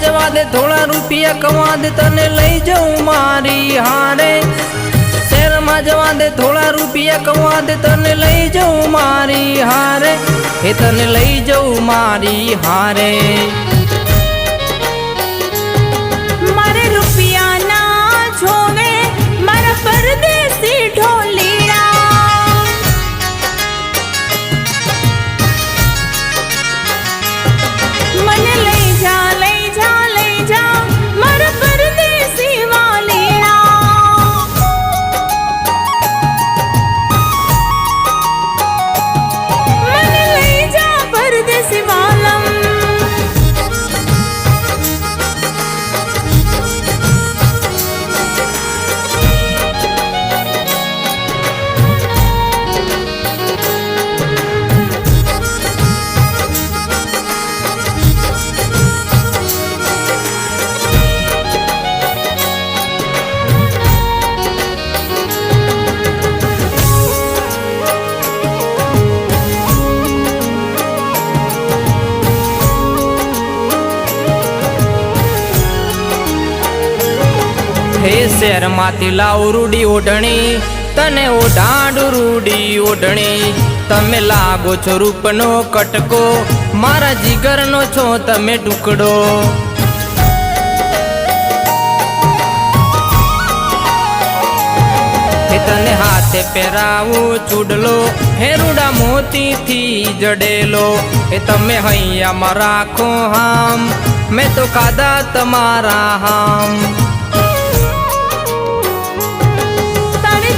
जवा दे थोड़ा रुपया कमा दे तने लई जाऊं मारी हारे। शहर में जवा दे थोड़ा रुपया कमा दे तने लई जाऊं मारी हारे। हे तने लई जाऊं मारी हारे। मारे रुपया ना छोवे मारा परदेसी ढोलिया। मन लई जा लई जा लई जा मारा परदेसी वालिया। मन लई जा परदेसी वालम। हे शहर माती लाव रूडी ओढ़णी तने ओढ़ाडू रूडी ओढ़णी। तमे लागो छो रूपनो कटको मारा जिगरनो छो तमे टुकड़ो। हे तने हाथे पेरावो चूडलो हे रूडा मोती थी जडेलो। हे तमे हैया मा राखो हाम मैं तो कादा तमारा हाम।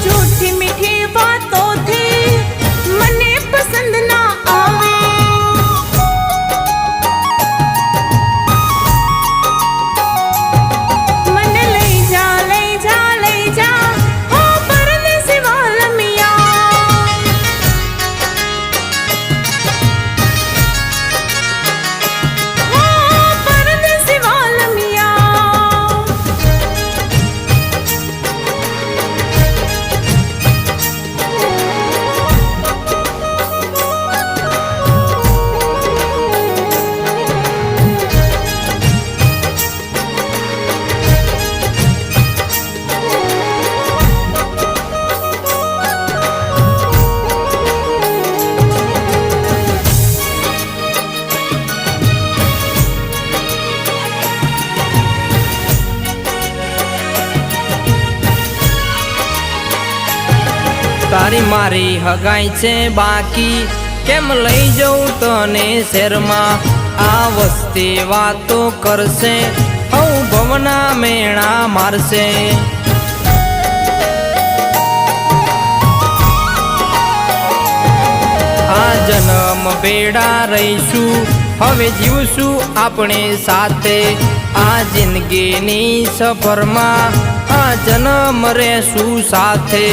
झूठी मीठी बातों थी मने पसंद ना आवे। मन लई जा लई जा लई जा हो परदेसी वालमिया। हो परदेसी वालमिया। तारी मारी हगाई छे बाकी केम लई जाऊं तने शहर में। आ वस्ती वातो करसे हूँ भवना मेणा मारसे। आ जन्म बेड़ा रहीशु हवे जीवशु अपने साथे। आ जिंदगी नी सफर में आ जन्म रहेशु साथे।